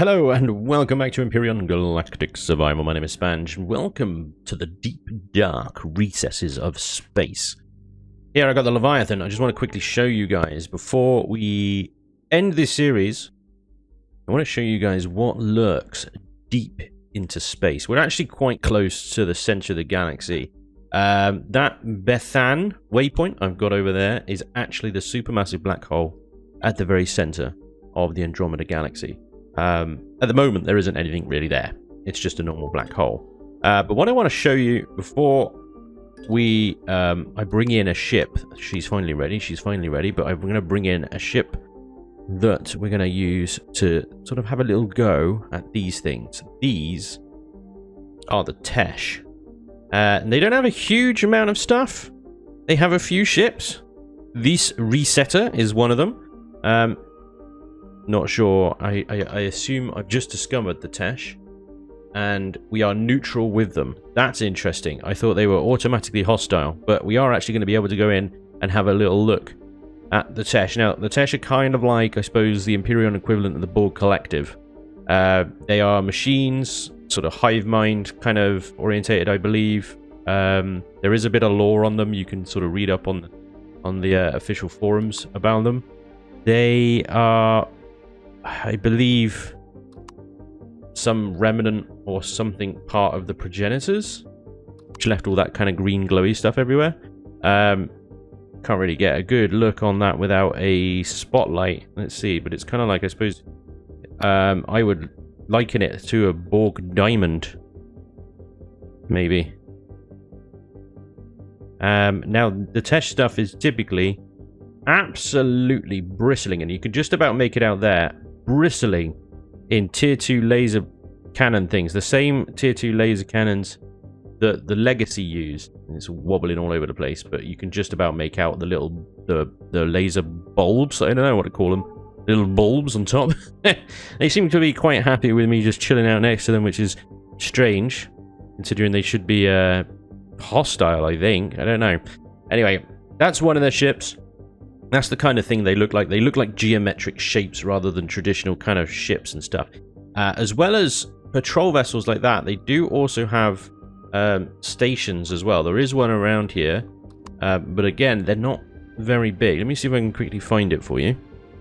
Hello and welcome back to Empyrion Galactic Survival. My name is Spanj and welcome to the deep, dark recesses of space. Here I got the Leviathan. I just want to quickly show you guys, before we end this series, I want to show you guys what lurks deep into space. We're actually quite close to the center of the galaxy. That Bethan waypoint I've got over there is actually the supermassive black hole at the very center of the Andromeda Galaxy. At the moment, there isn't anything really there. It's just a normal black hole. But what I want to show you before we, I bring in a ship. She's finally ready, but I'm going to bring in a ship that we're going to use to sort of have a little go at these things. These are the Tesch. And they don't have a huge amount of stuff. They have a few ships. This Resetter is one of them. Not sure. I assume I've just discovered the Tesch, and we are neutral with them. That's interesting. I thought they were automatically hostile, but we are actually going to be able to go in and have a little look at the Tesch. Now, the Tesch are kind of like, I suppose, the Empyrion equivalent of the Borg Collective. They are machines, sort of hive mind kind of orientated, I believe. There is a bit of lore on them. You can sort of read up on the official forums about them. They are, I believe, some remnant or something part of the progenitors, which left all that kind of green glowy stuff everywhere. Can't really get a good look on that without a spotlight. Let's see, but it's kind of like, I suppose, I would liken it to a Borg diamond, maybe. Now, the Tesch stuff is typically absolutely bristling, and you can just about make it out there. Bristling in tier 2 laser cannon things, the same tier 2 laser cannons that the Legacy used. It's wobbling all over the place, but you can just about make out the little the laser bulbs. I don't know what to call them, little bulbs on top. They seem to be quite happy with me just chilling out next to them, which is strange considering they should be hostile, I think. I don't know. Anyway, that's one of their ships. That's the kind of thing they look like. They look like geometric shapes rather than traditional kind of ships and stuff. As well as patrol vessels like that, they do also have stations as well. There is one around here, but again, they're not very big. Let me see if I can quickly find it for you.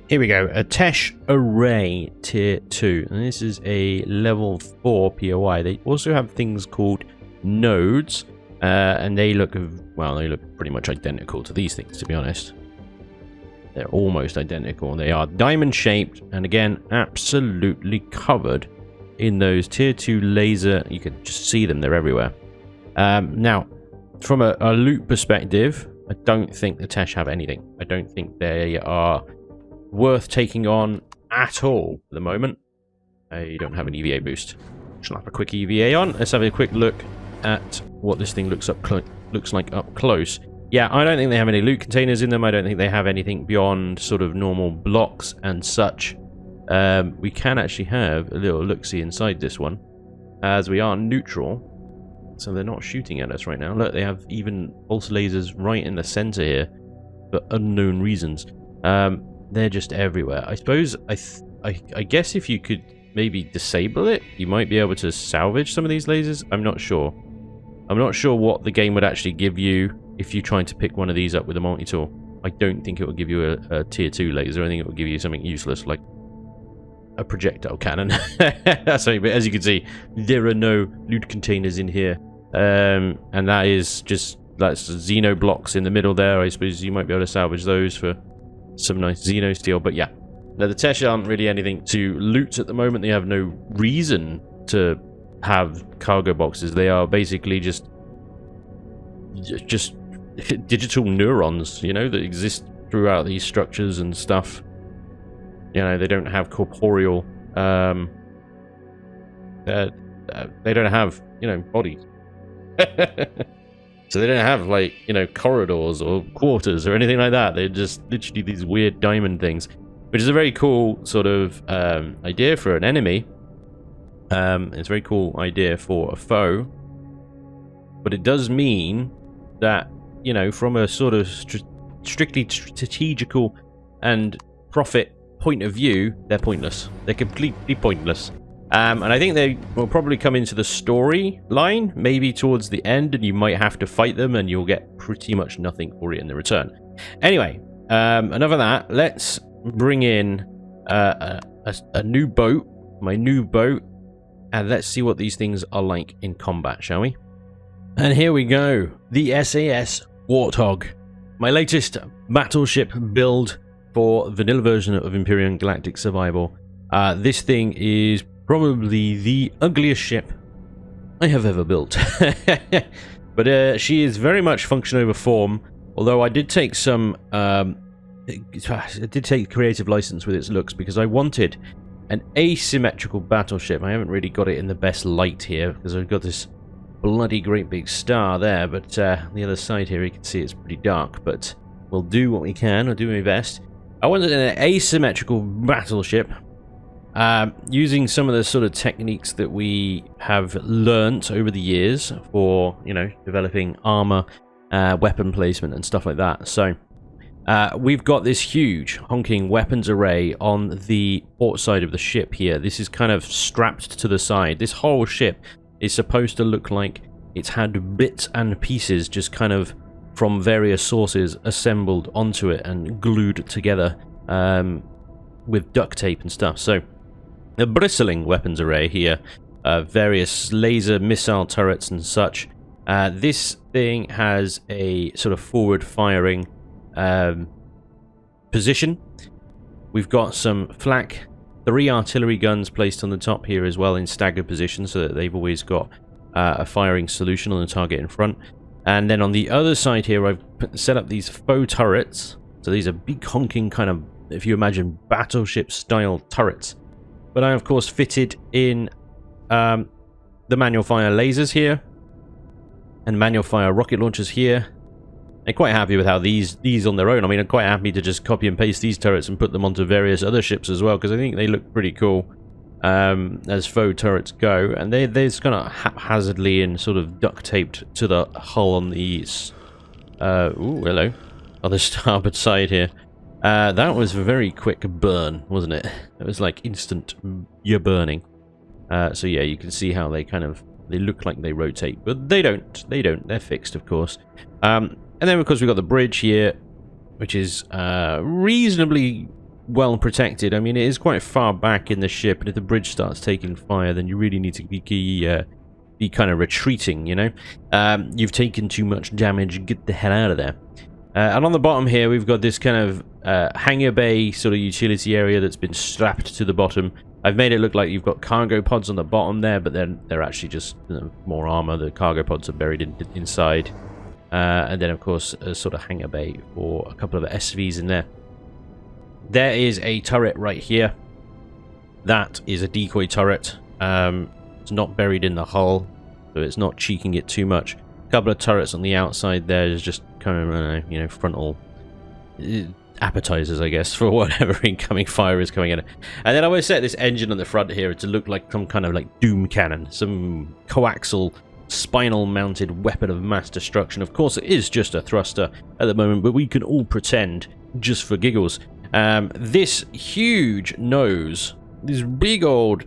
Here we go. A Tesch Array Tier 2. And this is a level 4 POI. They also have things called nodes, and they look, well, they look pretty much identical to these things, to be honest. They're almost identical. They are diamond shaped, and again, absolutely covered in those tier 2 laser. You can just see them, they're everywhere. Now, from a loot perspective, I don't think the Tesch have anything. I don't think they are worth taking on at all at the moment. I don't have an EVA boost. Slap a quick EVA on. Let's have a quick look at what this thing looks like up close. Yeah, I don't think they have any loot containers in them. I don't think they have anything beyond sort of normal blocks and such. We can actually have a little look-see inside this one, as we are neutral, so they're not shooting at us right now. Look, they have even pulse lasers right in the center here for unknown reasons. They're just everywhere. I suppose, I guess if you could maybe disable it, you might be able to salvage some of these lasers. I'm not sure. I'm not sure what the game would actually give you if you're trying to pick one of these up with a multi-tool. I don't think it will give you a tier 2 laser. I think it will give you something useless like a projectile cannon. Sorry, but as you can see, there are no loot containers in here. And that is just, that's Xeno blocks in the middle there. I suppose you might be able to salvage those for some nice Xeno steel. But yeah, now the Tesch aren't really anything to loot at the moment. They have no reason to have cargo boxes. They are basically just digital neurons, you know, that exist throughout these structures and stuff. You know, they don't have corporeal they don't have, you know, bodies. So they don't have, like, you know, corridors or quarters or anything like that. They're just literally these weird diamond things, which is a very cool sort of idea for an enemy. It's a very cool idea for a foe, but it does mean that, you know, from a sort of strictly strategical and profit point of view, they're pointless. They're completely pointless. And I think they will probably come into the story line, maybe towards the end, and you might have to fight them, and you'll get pretty much nothing for it in the return. Anyway, enough of that. Let's bring in a new boat, my new boat, and let's see what these things are like in combat, shall we? And here we go, the SAS Warthog, my latest battleship build for vanilla version of Empyrion Galactic Survival. This thing is probably the ugliest ship I have ever built. But she is very much function over form, although I did take some creative license with its looks because I wanted an asymmetrical battleship. I haven't really got it in the best light here because I've got this bloody great big star there, but the other side here you can see it's pretty dark, but we'll do what we can. I'll do my best. I wanted an asymmetrical battleship using some of the sort of techniques that we have learnt over the years for, you know, developing armor, weapon placement and stuff like that. So we've got this huge honking weapons array on the port side of the ship here. This is kind of strapped to the side. This whole ship is supposed to look like it's had bits and pieces just kind of from various sources assembled onto it and glued together with duct tape and stuff. So the bristling weapons array here, various laser missile turrets and such. This thing has a sort of forward firing position. We've got some flak 3 artillery guns placed on the top here as well in staggered position, so that they've always got a firing solution on the target in front. And then on the other side here, I've set up these faux turrets. So these are big honking kind of, if you imagine, battleship style turrets. But I of course fitted in the manual fire lasers here and manual fire rocket launchers here. I'm quite happy with how these on their own. I mean, I'm quite happy to just copy and paste these turrets and put them onto various other ships as well, because I think they look pretty cool as faux turrets go. And they're just kind of haphazardly and sort of duct taped to the hull on the ooh, hello, on the starboard side here. That was a very quick burn, wasn't it? It was like instant, you're burning. So yeah, you can see how they kind of, they look like they rotate, but they don't. They're fixed, of course. And then, of course, we've got the bridge here, which is reasonably well protected. I mean, it is quite far back in the ship, and if the bridge starts taking fire, then you really need to be kind of retreating, you know? You've taken too much damage, get the hell out of there. And on the bottom here, we've got this kind of hangar bay sort of utility area that's been strapped to the bottom. I've made it look like you've got cargo pods on the bottom there, but they're actually just, you know, more armor. The cargo pods are buried inside. And then, of course, a sort of hangar bay for a couple of SVs in there. There is a turret right here. That is a decoy turret. It's not buried in the hull, so it's not cheeking it too much. A couple of turrets on the outside there is just kind of, you know, frontal appetizers, I guess, for whatever incoming fire is coming in. And then I always set this engine on the front here to look like some kind of like doom cannon, some coaxial spinal mounted weapon of mass destruction. Of course, it is just a thruster at the moment, but we can all pretend just for giggles. This huge nose, this big old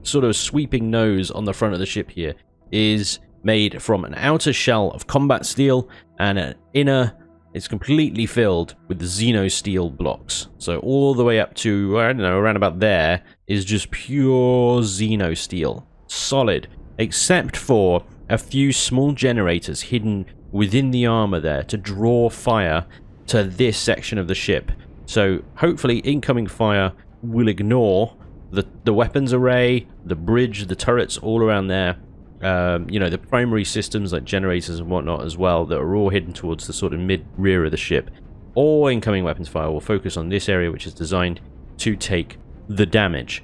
sort of sweeping nose on the front of the ship here, is made from an outer shell of combat steel and an inner. It's completely filled with Xeno steel blocks. So all the way up to, I don't know, around about there is just pure Xeno steel. Solid. Except for a few small generators hidden within the armor there to draw fire to this section of the ship. So hopefully incoming fire will ignore the weapons array, the bridge, the turrets all around there. You know, the primary systems like generators and whatnot as well that are all hidden towards the sort of mid-rear of the ship. All incoming weapons fire will focus on this area, which is designed to take the damage.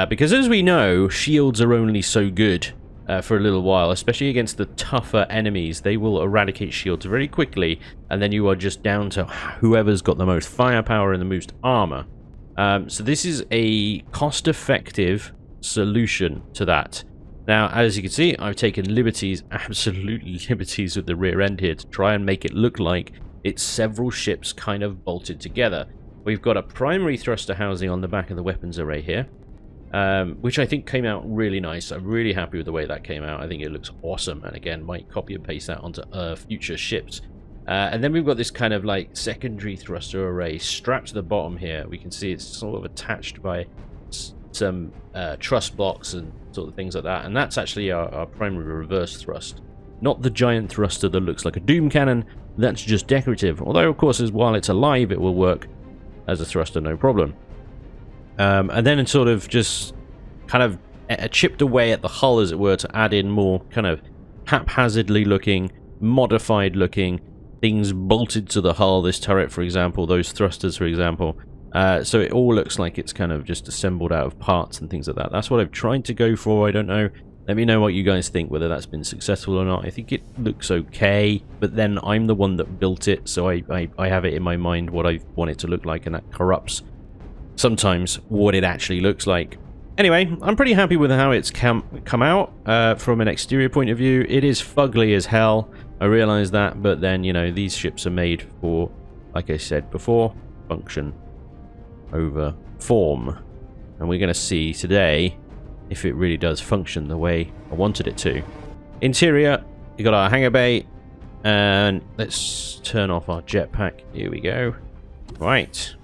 Because as we know, shields are only so good for a little while, especially against the tougher enemies. They will eradicate shields very quickly, and then you are just down to whoever's got the most firepower and the most armor. So this is a cost-effective solution to that. Now, as you can see, I've taken liberties, absolutely liberties with the rear end here to try and make it look like it's several ships kind of bolted together. we've got a primary thruster housing on the back of the weapons array here, which I think came out really nice. I'm really happy with the way that came out. I think it looks awesome, and again, might copy and paste that onto future ships. And then we've got this kind of like secondary thruster array strapped to the bottom here. We can see it's sort of attached by some truss blocks and sort of things like that, and that's actually our primary reverse thrust. Not the giant thruster that looks like a doom cannon, that's just decorative. Although, of course, while it's alive, it will work as a thruster, no problem. And then it's sort of just kind of chipped away at the hull, as it were, to add in more kind of haphazardly looking, modified looking things bolted to the hull. This turret, for example, those thrusters, for example. So it all looks like it's kind of just assembled out of parts and things like that. That's what I've tried to go for. I don't know. Let me know what you guys think, whether that's been successful or not. I think it looks okay, but then I'm the one that built it, so I have it in my mind what I want it to look like, and that corrupts sometimes what it actually looks like. Anyway, I'm pretty happy with how it's come out from an exterior point of view. It is fugly as hell, I realise that, but then, you know, these ships are made for, like I said before, function over form. And we're going to see today if it really does function the way I wanted it to. Interior, you got our hangar bay, and let's turn off our jetpack. Here we go. Right.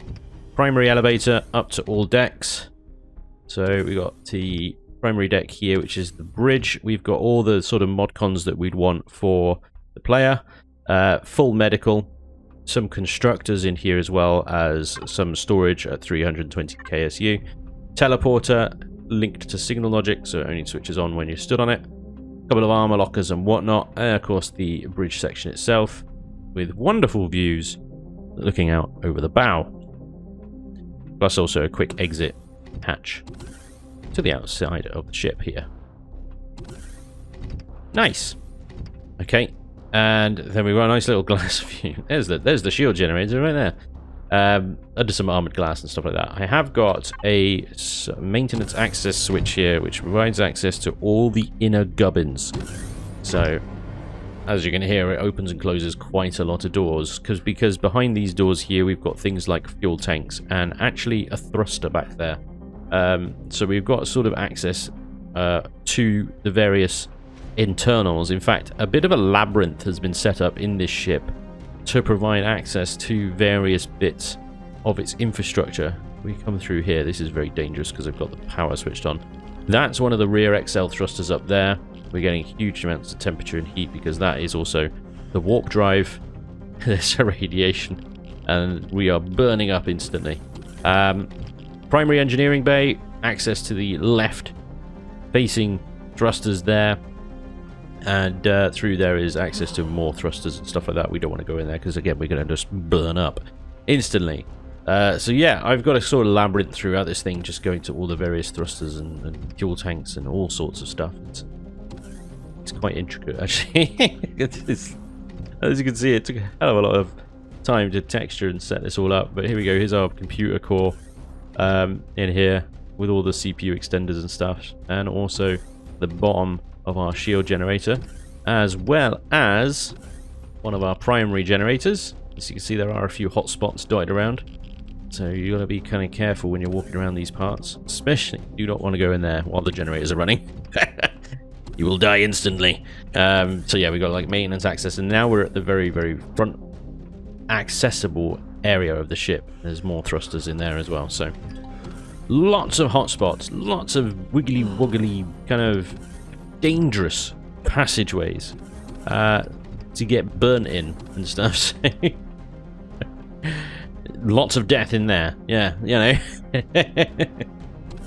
Primary elevator up to all decks. So we got the primary deck here, which is the bridge. We've got all the sort of mod cons that we'd want for the player. Full medical, some constructors in here as well as some storage at 320 KSU. Teleporter linked to signal logic, so it only switches on when you're stood on it. A couple of armor lockers and whatnot, and of course the bridge section itself with wonderful views looking out over the bow. Plus also a quick exit hatch to the outside of the ship here. Nice. Okay, and then we've got a nice little glass view. There's the shield generator right there. Under some armored glass and stuff like that. I have got a maintenance access switch here, which provides access to all the inner gubbins. So, as you can hear, it opens and closes quite a lot of doors, because behind these doors here we've got things like fuel tanks and actually a thruster back there. So we've got sort of access to the various internals. In fact, a bit of a labyrinth has been set up in this ship to provide access to various bits of its infrastructure. We come through here. This is very dangerous because I've got the power switched on. That's one of the rear XL thrusters up there. We're getting huge amounts of temperature and heat because that is also the warp drive. There's radiation and we are burning up instantly. Primary engineering bay, access to the left facing thrusters there. And through there is access to more thrusters and stuff like that. We don't want to go in there because, again, we're going to just burn up instantly. So, yeah, I've got a sort of labyrinth throughout this thing, just going to all the various thrusters and fuel tanks and all sorts of stuff. It's quite intricate, actually. As you can see, it took a hell of a lot of time to texture and set this all up. But here we go. Here's our computer core in here with all the CPU extenders and stuff. And also the bottom of our shield generator, as well as one of our primary generators. As you can see, there are a few hot spots dotted around, so you got to be kind of careful when you're walking around these parts, especially you don't want to go in there while the generators are running. You will die instantly. So yeah, we got like maintenance access, and now we're at the very, very front accessible area of the ship. There's more thrusters in there as well, so lots of hot spots, lots of wiggly woggly kind of dangerous passageways to get burnt in and stuff. So lots of death in there, yeah, you know.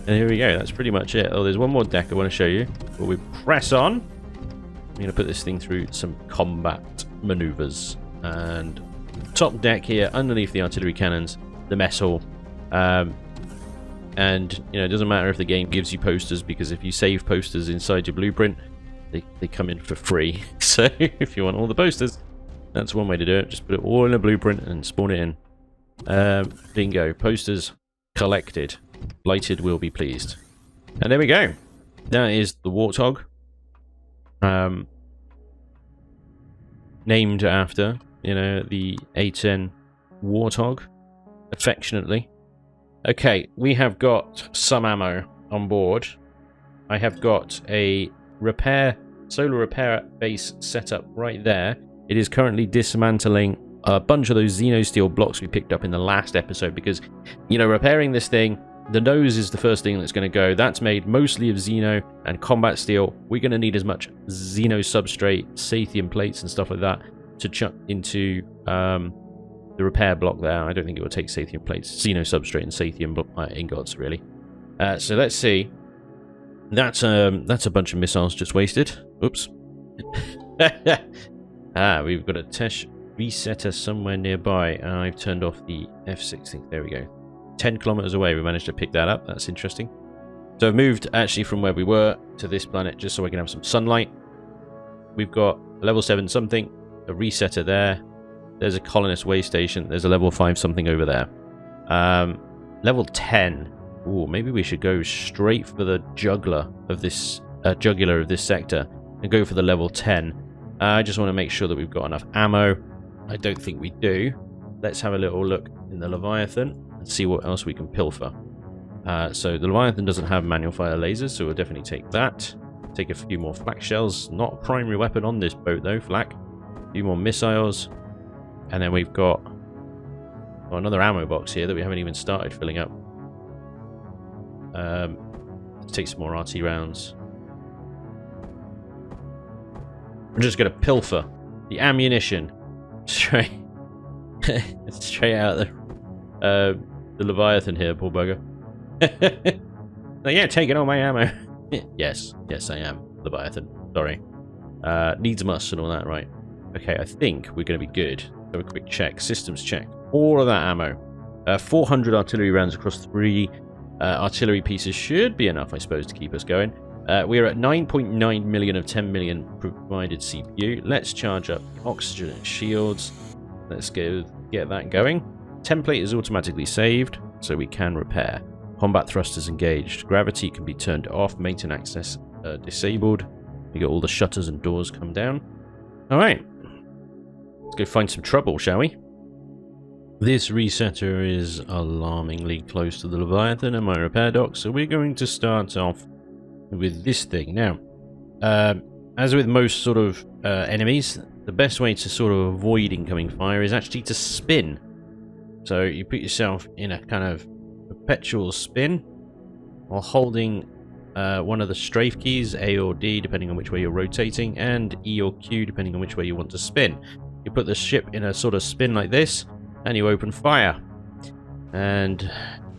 And here we go, that's pretty much it. Oh, there's one more deck I want to show you, but we press on. I'm going to put this thing through some combat maneuvers. And top deck here, underneath the artillery cannons, the mess hall. And, you know, it doesn't matter if the game gives you posters, because if you save posters inside your blueprint, they come in for free. So if you want all the posters, that's one way to do it. Just put it all in a blueprint and spawn it in. Bingo. Posters collected. Blighted will be pleased. And there we go. That is the Warthog. Named after, you know, the A10 Warthog. affectionately. Okay, we have got some ammo on board. I have got a solar repair base set up right there. It is currently dismantling a bunch of those Xenosteel blocks we picked up in the last episode because, you know, repairing this thing, the nose is the first thing that's going to go. That's made mostly of Xeno and combat steel. We're going to need as much Xeno substrate, Sathium plates and stuff like that to chuck into the repair block there. I don't think it will take Sathium plates, Xeno substrate and Sathium ingots, really. So let's see. That's a bunch of missiles just wasted. Oops. We've got a Tesch resetter somewhere nearby. I've turned off the F6 thing. There we go. 10 kilometers away, we managed to pick that up. That's interesting. So I've moved actually from where we were to this planet just so I can have some sunlight. We've got level 7 something, a resetter there. There's a colonist way station. There's a level 5 something over there. Level 10. Ooh, maybe we should go straight for the jugular of this sector and go for the level 10. I just want to make sure that we've got enough ammo. I don't think we do. Let's have a little look in the Leviathan and see what else we can pilfer. So the Leviathan doesn't have manual fire lasers, so we'll definitely take that. Take a few more flak shells. Not a primary weapon on this boat though, flak. A few more missiles. And then we've got another ammo box here that we haven't even started filling up. Let's take some more RT rounds. I'm just going to pilfer the ammunition straight out the Leviathan here, poor bugger. So yeah, taking all my ammo. yes, I am Leviathan. Sorry. Needs must and all that, right? Okay, I think we're going to be good. Have a quick check. Systems check. All of that ammo. 400 artillery rounds across 3 artillery pieces should be enough, I suppose, to keep us going. We are at 9.9 million of 10 million provided CPU. Let's charge up oxygen and shields. Let's go get that going. Template is automatically saved, so we can repair. Combat thrusters engaged. Gravity can be turned off. Maintenance access disabled. We got all the shutters and doors come down. Alright. Let's go find some trouble, shall we? This resetter is alarmingly close to the Leviathan and my repair dock, so we're going to start off with this thing. Now, as with most sort of enemies, the best way to sort of avoid incoming fire is actually to spin. So you put yourself in a kind of perpetual spin while holding one of the strafe keys, A or D, depending on which way you're rotating, and E or Q, depending on which way you want to spin. You put the ship in a sort of spin like this, and you open fire. And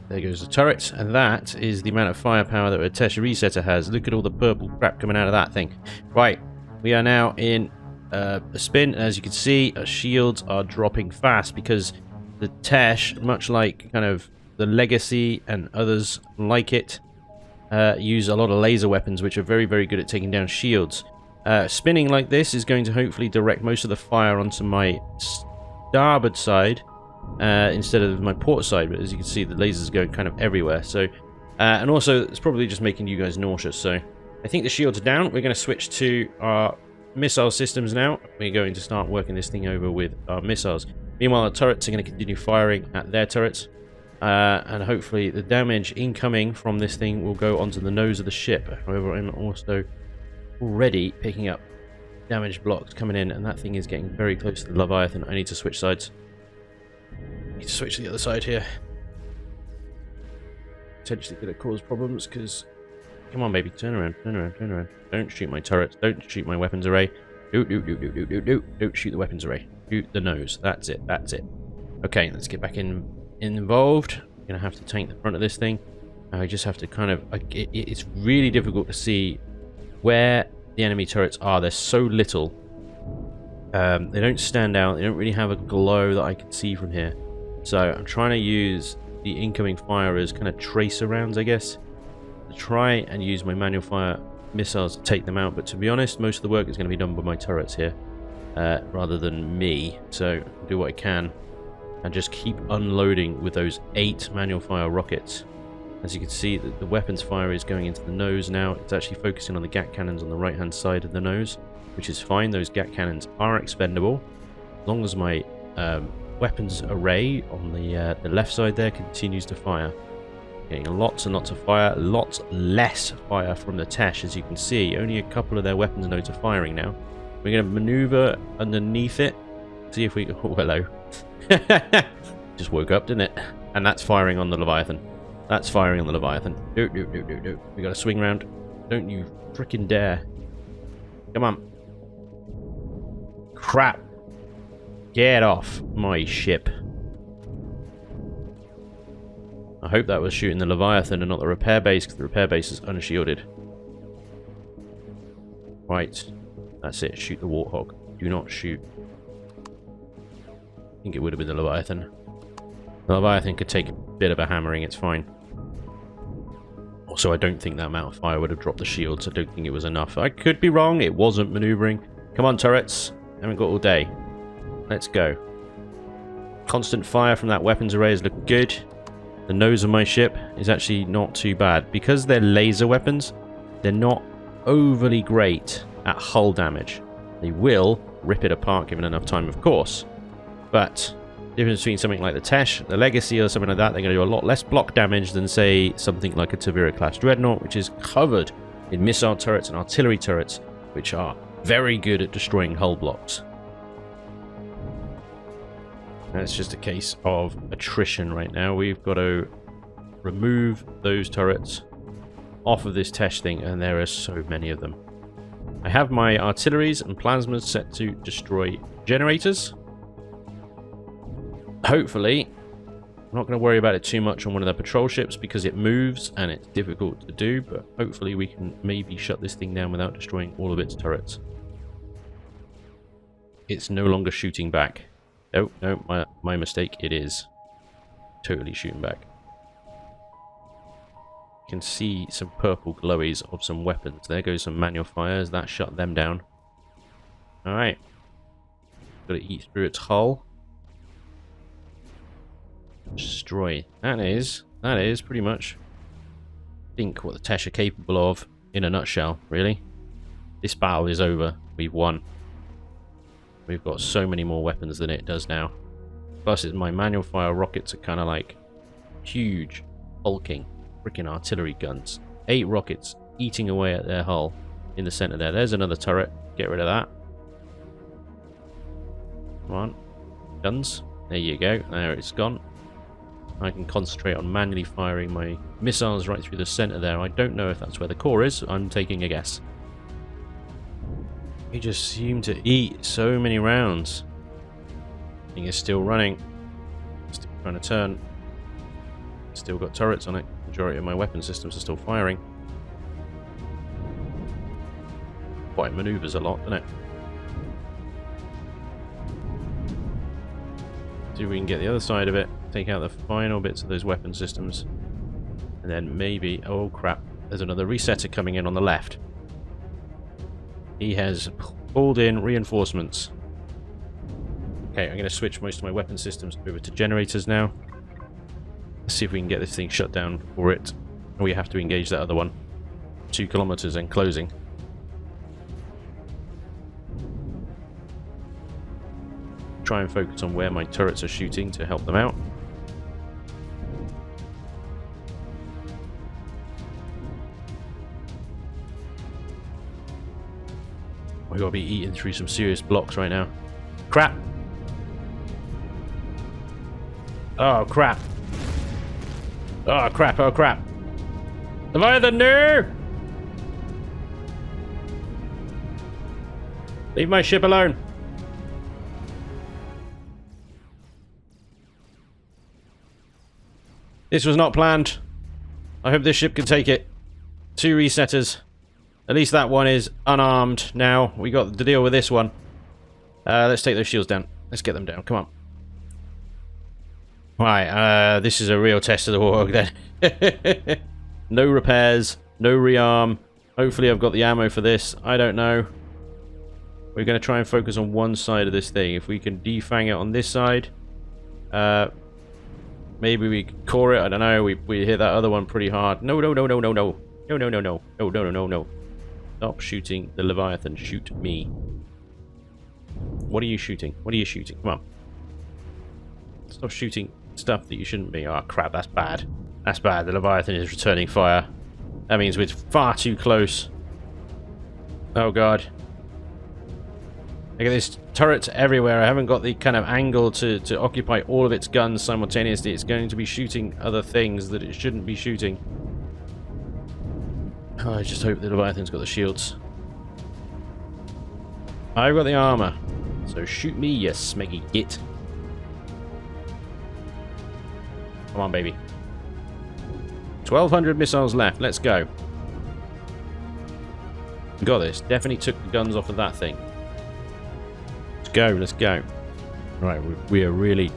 there goes the turret, and that is the amount of firepower that a Tesch resetter has. Look at all the purple crap coming out of that thing. Right, we are now in a spin, and as you can see, our shields are dropping fast because the Tesch, much like kind of the Legacy and others like it, use a lot of laser weapons, which are very, very good at taking down shields. Spinning like this is going to hopefully direct most of the fire onto my starboard side instead of my port side, but as you can see, the lasers are going kind of everywhere. So, and also it's probably just making you guys nauseous. So I think the shields are down. We're going to switch to our missile systems now. We're going to start working this thing over with our missiles. Meanwhile, the turrets are going to continue firing at their turrets, and hopefully the damage incoming from this thing will go onto the nose of the ship. However, I'm also already picking up damaged blocks coming in, and that thing is getting very close to the Leviathan. I need to switch sides. I need to switch to the other side here. Potentially going to cause problems because... Come on, baby. Turn around, turn around, turn around. Don't shoot my turrets. Don't shoot my weapons array. Don't shoot the weapons array. Shoot the nose. That's it. That's it. Okay, let's get back involved. I'm going to have to tank the front of this thing. I just have to kind of... it's really difficult to see where the enemy turrets are. There's so little. They don't stand out. They don't really have a glow that I can see from here. So I'm trying to use the incoming fire as kind of tracer rounds, I guess, to try and use my manual fire missiles to take them out. But to be honest, most of the work is going to be done by my turrets here rather than me. So I'll do what I can and just keep unloading with those 8 manual fire rockets. As you can see, the weapons fire is going into the nose now. It's actually focusing on the gat cannons on the right hand side of the nose, which is fine. Those gat cannons are expendable as long as my weapons array on the left side there continues to fire. Getting lots and lots of fire, lots less fire from the Tesch, as you can see. Only a couple of their weapons nodes are firing now. We're going to maneuver underneath it, see if we... Oh, hello. Just woke up, didn't it? And that's firing on the Leviathan. That's firing on the Leviathan. No. We got to swing round. Don't you frickin' dare. Come on. Crap. Get off my ship. I hope that was shooting the Leviathan and not the repair base, because the repair base is unshielded. Right. That's it. Shoot the Warthog. Do not shoot. I think it would have been the Leviathan. The Leviathan could take a bit of a hammering. It's fine. Also, I don't think that amount of fire would have dropped the shields. I don't think it was enough. I could be wrong. It wasn't maneuvering. Come on, turrets. Haven't got all day. Let's go. Constant fire from that weapons array is looking good. The nose of my ship is actually not too bad. Because they're laser weapons, they're not overly great at hull damage. They will rip it apart given enough time, of course. But the difference between something like the Tesch, the Legacy, or something like that, they're going to do a lot less block damage than, say, something like a Tavira-class Dreadnought, which is covered in missile turrets and artillery turrets, which are very good at destroying hull blocks. And it's just a case of attrition right now. We've got to remove those turrets off of this Tesch thing, and there are so many of them. I have my artilleries and plasmas set to destroy generators. Hopefully, I'm not going to worry about it too much on one of the patrol ships because it moves and it's difficult to do, but hopefully we can maybe shut this thing down without destroying all of its turrets. It's no longer shooting back. Oh, no, my mistake. It is totally shooting back. You can see some purple glowies of some weapons. There goes some manual fires. That shut them down. Alright. Got to eat through its hull. Destroy. That is pretty much, I think, what the Tesch are capable of in a nutshell, really. This battle is over. We've won. We've got so many more weapons than it does now. Plus, my manual fire rockets are kind of like huge, hulking, freaking artillery guns. 8 rockets eating away at their hull in the center there. There's another turret. Get rid of that. Come on. Guns. There you go. There it's gone. I can concentrate on manually firing my missiles right through the center there. I don't know if that's where the core is. I'm taking a guess. You just seem to eat so many rounds. Thing is still running. Still trying to turn. Still got turrets on it. Majority of my weapon systems are still firing. Quite maneuvers a lot, doesn't it? See if we can get the other side of it. Take out the final bits of those weapon systems. And then maybe... Oh crap. There's another resetter coming in on the left. He has pulled in reinforcements. Okay, I'm going to switch most of my weapon systems over to generators now. Let's see if we can get this thing shut down for it. We have to engage that other one. 2 kilometers and closing. Try and focus on where my turrets are shooting to help them out. We gotta be eating through some serious blocks right now. Crap! Oh crap! Oh crap! Oh crap! Leviathan, no! Leave my ship alone! This was not planned. I hope this ship can take it. 2 resetters. At least that one is unarmed now. We got to deal with this one. Let's take those shields down. Let's get them down. Come on. Right, this is a real test of the Warthog then. No repairs. No rearm. Hopefully I've got the ammo for this. I don't know. We're going to try and focus on one side of this thing. If we can defang it on this side. Maybe we core it. I don't know. We hit that other one pretty hard. No, no, no, no, no, no. No, no, no, no. No, no, no, no, no. Stop shooting the Leviathan. Shoot me. What are you shooting? What are you shooting? Come on. Stop shooting stuff that you shouldn't be. Oh crap, that's bad. That's bad. The Leviathan is returning fire. That means we're far too close. Oh god. Look at this, turrets everywhere. I haven't got the kind of angle to occupy all of its guns simultaneously. It's going to be shooting other things that it shouldn't be shooting. Oh, I just hope the Leviathan's got the shields. I've got the armor. So shoot me, you smeggy git. Come on, baby. 1,200 missiles left. Let's go. Got this. Definitely took the guns off of that thing. Let's go. Let's go. Right, we are really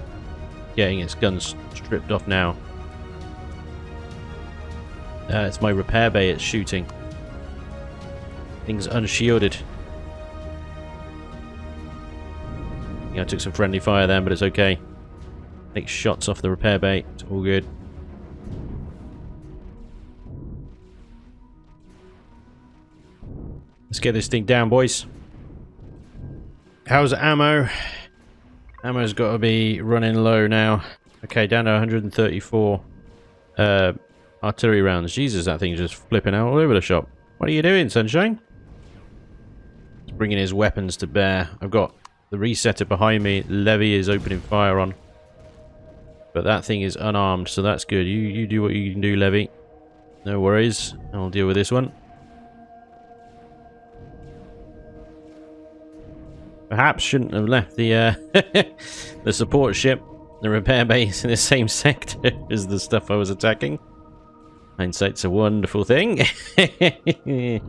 getting its guns stripped off now. It's my repair bay it's shooting. Thing's unshielded. Yeah, I took some friendly fire then, but it's okay. Take shots off the repair bay. It's all good. Let's get this thing down, boys. How's ammo? Ammo's got to be running low now. Okay, down to 134 artillery rounds. Jesus, that thing's just flipping out all over the shop. What are you doing, Sunshine? He's bringing his weapons to bear. I've got the resetter behind me. Levy is opening fire on. But that thing is unarmed, so that's good. You do what you can do, Levy. No worries. I'll deal with this one. Perhaps shouldn't have left the the support ship, the repair base in the same sector as the stuff I was attacking. Hindsight's a wonderful thing. You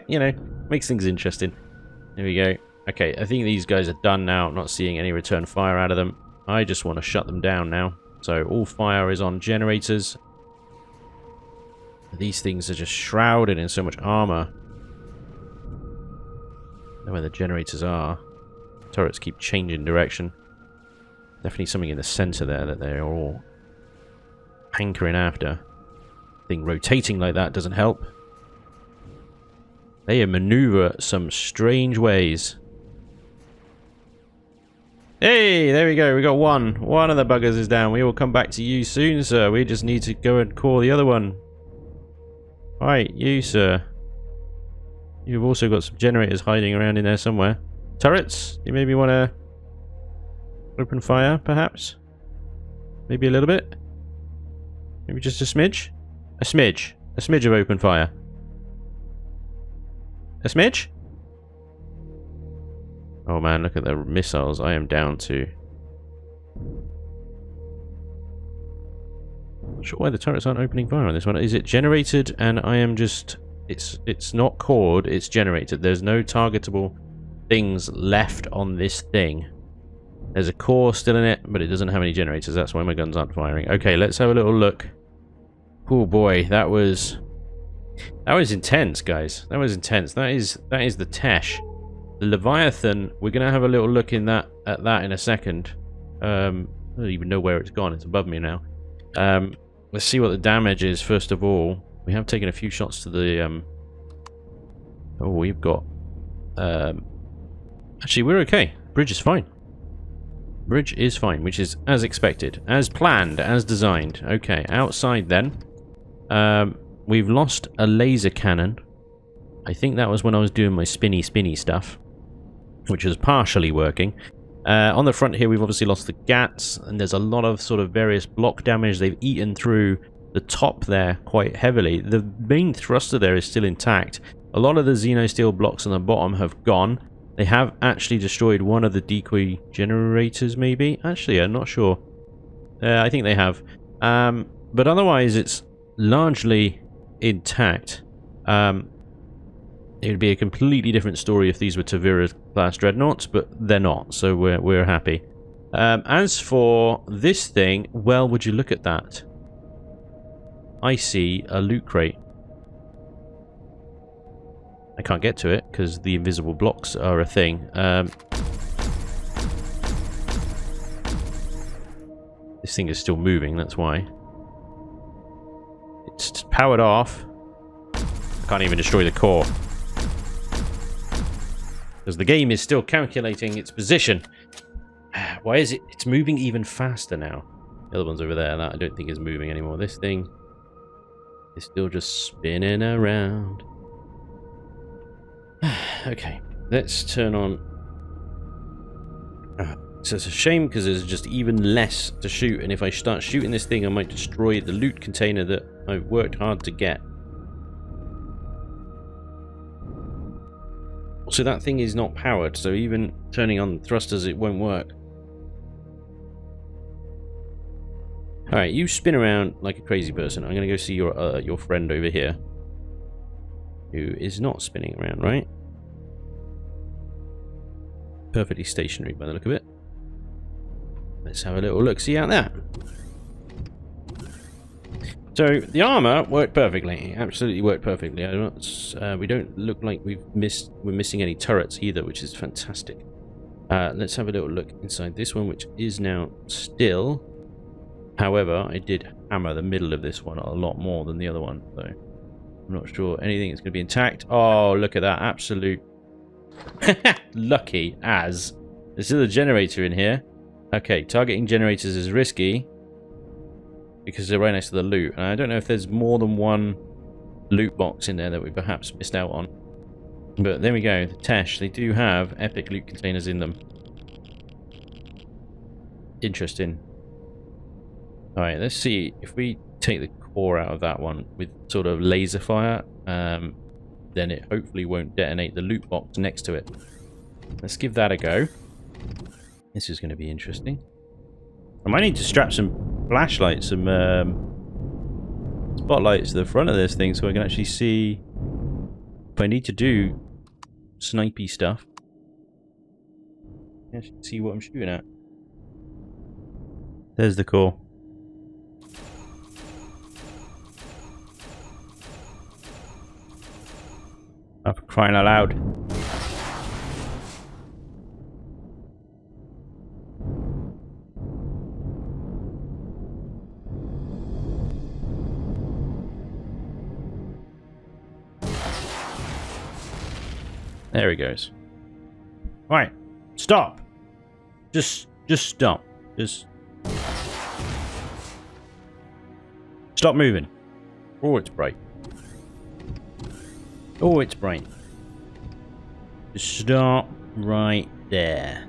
know, makes things interesting. There we go. Okay, I think these guys are done now. I'm not seeing any return fire out of them. I just want to shut them down now. So all fire is on generators. These things are just shrouded in so much armor. I don't know where the generators are. Turrets keep changing direction. Definitely something in the center there that they're all hankering after. Thing rotating like that doesn't help. They maneuver some strange ways. Hey, there we go. We got one. One of the buggers is down. We will come back to you soon, sir. We just need to go and call the other one. Right, you, sir. You've also got some generators hiding around in there somewhere. Turrets, you maybe want to open fire, perhaps? Maybe a little bit? Maybe just a smidge? A smidge. A smidge of open fire. A smidge? Oh man, look at the missiles. I am down to... Not sure why the turrets aren't opening fire on this one. Is it generated and I am just... It's not cored, it's generated. There's no targetable things left on this thing. There's a core still in it, but it doesn't have any generators. That's why my guns aren't firing. Okay, let's have a little look. Oh boy, that was intense, guys. That was intense. That is the Tesch. The Leviathan, we're gonna have a little look at that in a second. I don't even know where it's gone. It's above me now. Let's see what the damage is first of all. We have taken a few shots to the oh, we've got actually, we're okay. Bridge is fine. Bridge is fine, which is as expected, as planned, as designed. Okay, outside then. We've lost a laser cannon. I think that was when I was doing my spinny stuff, which is partially working. On the front here, we've obviously lost the GATs, and there's a lot of sort of various block damage. They've eaten through the top there quite heavily. The main thruster there is still intact. A lot of the Xenosteel blocks on the bottom have gone. They have actually destroyed one of the decoy generators, maybe? Actually, I'm not sure. I think they have. But otherwise, it's largely intact. It would be a completely different story if these were Tavira class dreadnoughts, but they're not, so we're happy. As for this thing, well, would you look at that? I see a loot crate. I can't get to it because the invisible blocks are a thing. This thing is still moving, that's why. It's powered off. I can't even destroy the core. Because the game is still calculating its position. Why is it? It's moving even faster now. The other one's over there. That I don't think is moving anymore. This thing is still just spinning around. Okay, let's turn on. So it's a shame because there's just even less to shoot, and if I start shooting this thing, I might destroy the loot container that I've worked hard to get. So that thing is not powered, so even turning on thrusters, it won't work. Alright, you spin around like a crazy person. I'm going to go see your friend over here, who is not spinning around, right? Perfectly stationary by the look of it. Let's have a little look-see out there. So the armor worked perfectly. It absolutely worked perfectly. We don't look like we're missing any turrets either, which is fantastic. Let's have a little look inside this one, which is now still. However, I did hammer the middle of this one a lot more than the other one, so I'm not sure anything is going to be intact. Oh, look at that. Absolute lucky as. There's still a generator in here. Okay, targeting generators is risky because they're right next to the loot. And I don't know if there's more than one loot box in there that we perhaps missed out on. But there we go. The Tesch, they do have epic loot containers in them. Interesting. Alright, let's see if we take the core out of that one with sort of laser fire, then it hopefully won't detonate the loot box next to it. Let's give that a go. This is going to be interesting. I might need to strap some flashlights, some spotlights to the front of this thing so I can actually see if I need to do snipey stuff. I can see what I'm shooting at. There's the core. Oh, for crying out loud. There he goes. Right, stop. Just stop. Just stop moving. Oh, it's bright. Oh, it's bright. Just stop right there.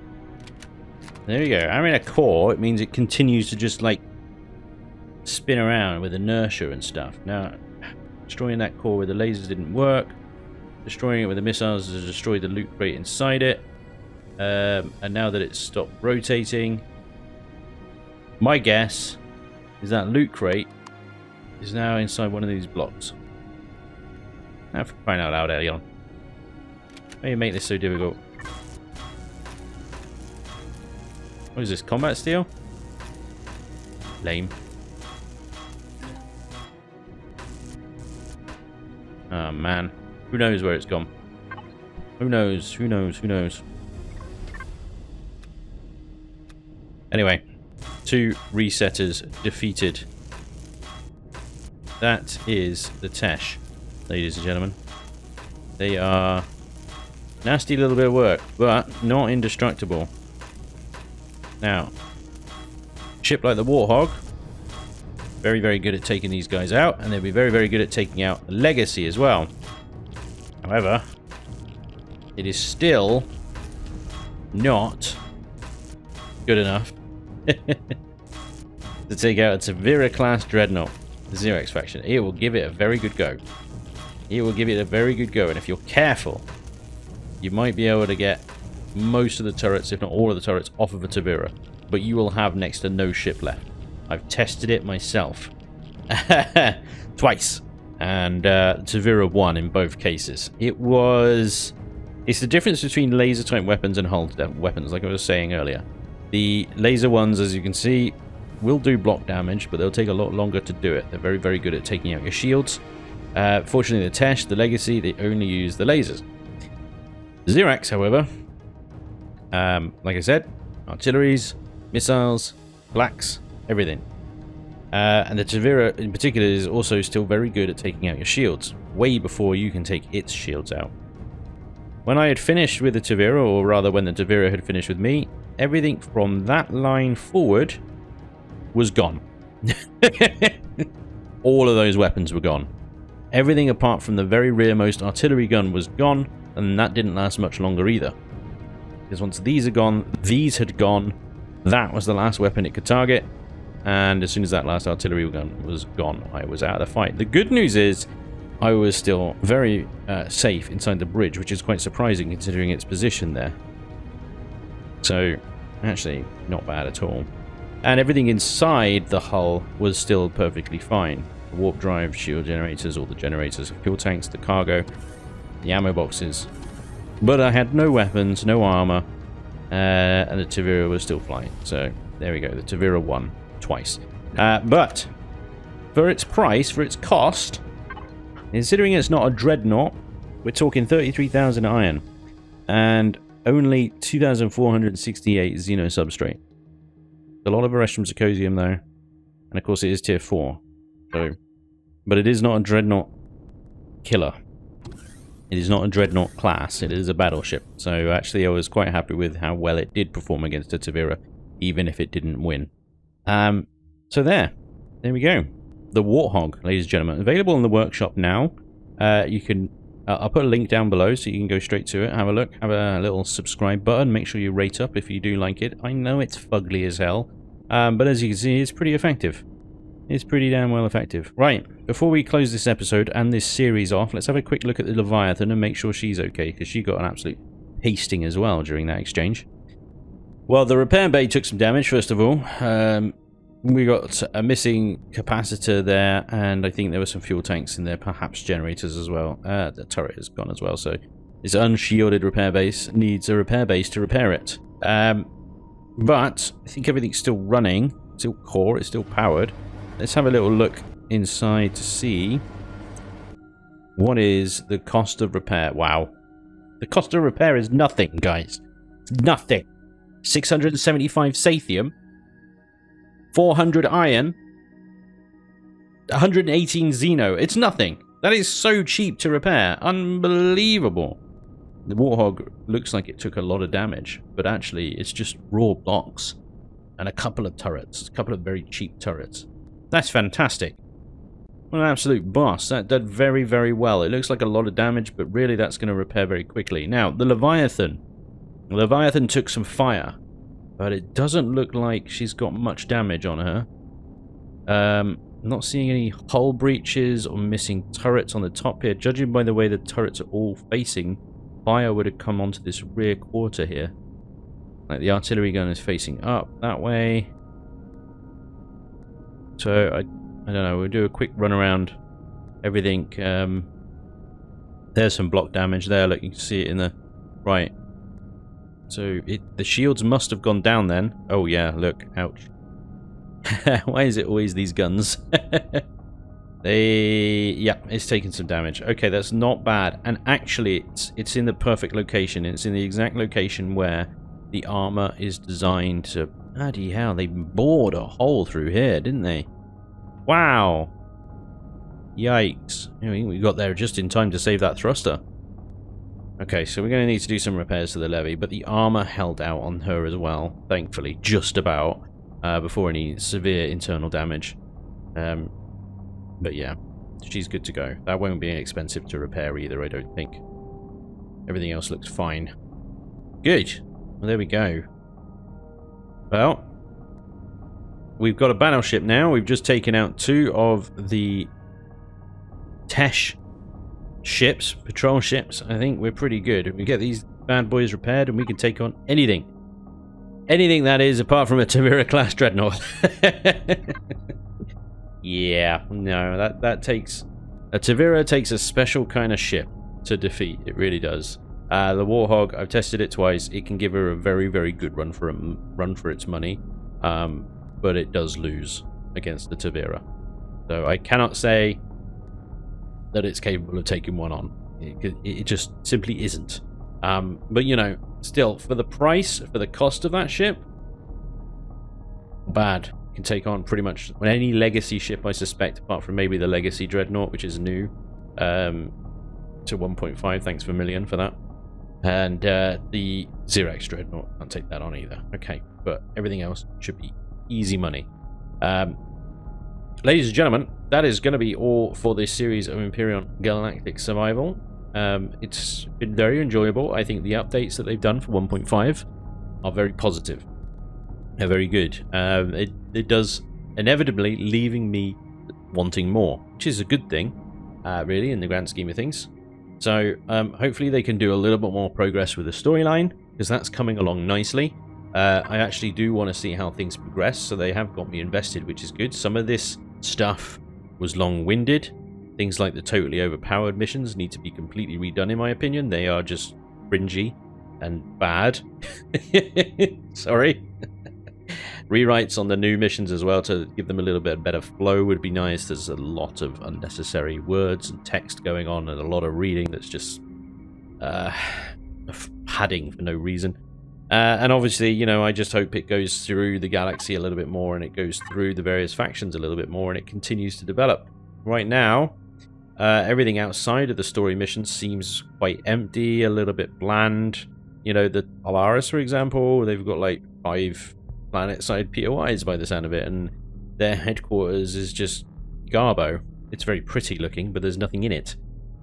There you go. I'm in a core. It means it continues to just like spin around with inertia and stuff. Now, destroying that core with the lasers didn't work. Destroying it with the missiles has destroyed the loot crate inside it. And now that it's stopped rotating, my guess is that loot crate is now inside one of these blocks. Now, for crying out loud, Elion. Why do you make this so difficult? What is this, combat steel? Lame. Oh man. Who knows where it's gone? Who knows? Who knows? Who knows? Anyway, 2 resetters defeated. That is the Tesch, ladies and gentlemen. They are nasty little bit of work, but not indestructible. Now, ship like the Warthog, very, very good at taking these guys out, and they'll be very, very good at taking out the Legacy as well. However, it is still not good enough to take out a Tavira class Dreadnought, the Xerox faction. It will give it a very good go. It will give it a very good go, and if you're careful, you might be able to get most of the turrets, if not all of the turrets, off of a Tavira. But you will have next to no ship left. I've tested it myself. Twice. And Tavira won in both cases. It's the difference between laser type weapons and hull weapons, like I was saying earlier. The laser ones, as you can see, will do block damage, but they'll take a lot longer to do it. They're very, very good at taking out your shields. Fortunately, the Tesch, the Legacy, they only use the lasers. Xerox, however, like I said, artilleries, missiles, blacks, everything. And the Tavira in particular is also still very good at taking out your shields, way before you can take its shields out. When I had finished with the Tavira, or rather when the Tavira had finished with me, everything from that line forward was gone. All of those weapons were gone. Everything apart from the very rearmost artillery gun was gone, and that didn't last much longer either. Because once these are gone, these had gone, that was the last weapon it could target, and as soon as that last artillery gun was gone, I was out of the fight. The good news is, I was still very safe inside the bridge, which is quite surprising considering its position there. So, actually, not bad at all. And everything inside the hull was still perfectly fine. The warp drive, shield generators, all the generators, fuel tanks, the cargo, the ammo boxes. But I had no weapons, no armor, and the Tavira was still flying. So, there we go. The Tavira won twice. But, for its price, for its cost, considering it's not a dreadnought, we're talking 33,000 iron and only 2,468 Xeno substrate. A lot of Erestrum Zirconium though, and of course it is tier 4. So, but it is not a dreadnought killer. It is not a dreadnought class. It is a battleship. So actually, I was quite happy with how well it did perform against a Tavira, even if it didn't win. So there we go. The Warthog, ladies and gentlemen, available in the workshop now. You can, I'll put a link down below so you can go straight to it, have a look, have a little subscribe button, make sure you rate up if you do like it. I know it's fugly as hell, but as you can see, it's pretty effective. It's pretty damn well effective. Right, before we close this episode and this series off, let's have a quick look at the Leviathan and make sure she's okay, because she got an absolute pasting as well during that exchange. Well, the repair bay took some damage, first of all. We got a missing capacitor there, and I think there were some fuel tanks in there, perhaps generators as well. The turret is gone as well, so this unshielded repair base needs a repair base to repair it. But I think everything's still running, still core, it's still powered. Let's have a little look inside to see what is the cost of repair. Wow. The cost of repair is nothing, guys. It's nothing. 675 Sathium. 400 iron, 118 Xeno. It's nothing. That is so cheap to repair. Unbelievable. The Warthog looks like it took a lot of damage, but actually it's just raw blocks and a couple of turrets, a couple of very cheap turrets. That's fantastic. What an absolute boss. That did very, very well. It looks like a lot of damage, but really that's going to repair very quickly. Now, the Leviathan. The Leviathan took some fire, but it doesn't look like she's got much damage on her. Not seeing any hull breaches or missing turrets on the top here. Judging by the way the turrets are all facing, fire would have come onto this rear quarter here. Like the artillery gun is facing up that way. So, I don't know, we'll do a quick run around everything. There's some block damage there, look, you can see it in the right. So, the shields must have gone down then. Oh yeah, look, ouch. Why is it always these guns? Yeah, it's taken some damage. Okay, that's not bad. And actually, it's in the perfect location. It's in the exact location where the armor is designed to... Bloody hell, they bored a hole through here, didn't they? Wow. Yikes. We got there just in time to save that thruster. Okay, so we're going to need to do some repairs to the levy, but the armor held out on her as well, thankfully, just about, before any severe internal damage. But yeah, she's good to go. That won't be expensive to repair either, I don't think. Everything else looks fine. Good. Well, there we go. Well, we've got a battleship now. We've just taken out 2 of the Tesch ships, patrol ships. I think we're pretty good. We get these bad boys repaired and we can take on anything. Anything that is, apart from a Tavira class dreadnought. Yeah, no, that takes... A Tavira takes a special kind of ship to defeat. It really does. The Warthog, I've tested it twice. It can give her a very, very good run for its money. But it does lose against the Tavira. So I cannot say that it's capable of taking one on. It just simply isn't. But, you know, still, for the price, for the cost of that ship, bad. Can take on pretty much any legacy ship, I suspect, apart from maybe the legacy dreadnought, which is new to 1.5. Thanks Vermilion for that. And the Xerax Dreadnought, can't take that on either. Okay, but everything else should be easy money. Ladies and gentlemen, that is going to be all for this series of Empyrion Galactic Survival. It's been very enjoyable. I think the updates that they've done for 1.5 are very positive. They're very good. It does inevitably leaving me wanting more, which is a good thing, really, in the grand scheme of things. So hopefully they can do a little bit more progress with the storyline, because that's coming along nicely. I actually do want to see how things progress, so they have got me invested, which is good. Some of this stuff was long-winded. Things like the totally overpowered missions need to be completely redone, in my opinion. They are just cringy and bad. Sorry. Rewrites on the new missions as well to give them a little bit better flow would be nice. There's a lot of unnecessary words and text going on, and a lot of reading that's just padding for no reason. And obviously, you know, I just hope it goes through the galaxy a little bit more, and it goes through the various factions a little bit more, and it continues to develop. Right now, everything outside of the story missions seems quite empty, a little bit bland. You know, the Polaris, for example, they've got like 5 planet-side POIs by the sound of it, and their headquarters is just garbo. It's very pretty looking, but there's nothing in it.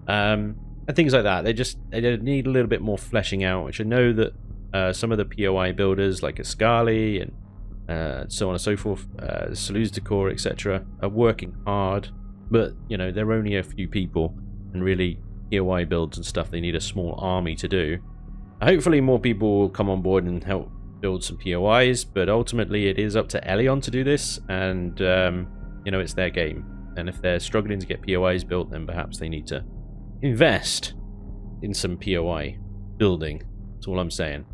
And things like that. They need a little bit more fleshing out, which I know that some of the POI builders, like Ascali and so on and so forth, Saluz Decor, etc., are working hard, but, you know, they're only a few people, and really, POI builds and stuff, they need a small army to do. Hopefully more people will come on board and help build some POIs, but ultimately it is up to Elion to do this, and you know, it's their game. And if they're struggling to get POIs built, then perhaps they need to invest in some POI building. That's all I'm saying.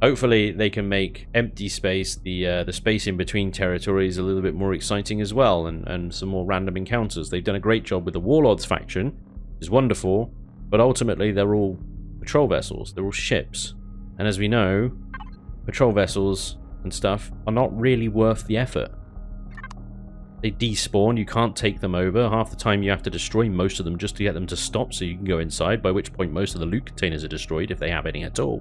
Hopefully they can make empty space, the space in between territories, a little bit more exciting as well, and some more random encounters. They've done a great job with the Warlords faction, which is wonderful, but ultimately they're all patrol vessels, they're all ships. And as we know, patrol vessels and stuff are not really worth the effort. They despawn, you can't take them over. Half the time you have to destroy most of them just to get them to stop so you can go inside, by which point most of the loot containers are destroyed, if they have any at all.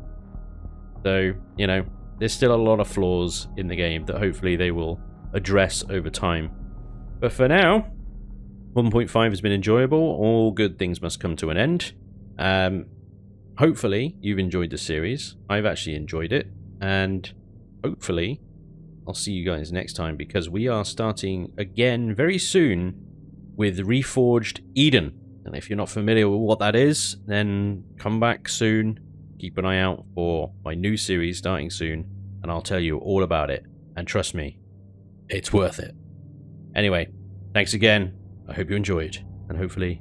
So, you know, there's still a lot of flaws in the game that hopefully they will address over time. But for now, 1.5 has been enjoyable. All good things must come to an end. Hopefully you've enjoyed the series. I've actually enjoyed it. And hopefully I'll see you guys next time, because we are starting again very soon with Reforged Eden. And if you're not familiar with what that is, then come back soon. Keep an eye out for my new series starting soon, and I'll tell you all about it. And trust me, it's worth it. Anyway, thanks again. I hope you enjoyed, and hopefully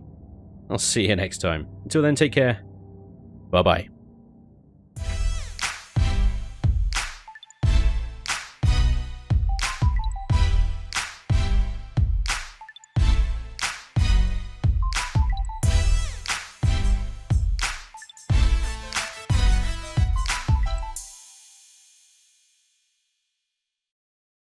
I'll see you next time. Until then, take care. Bye-bye.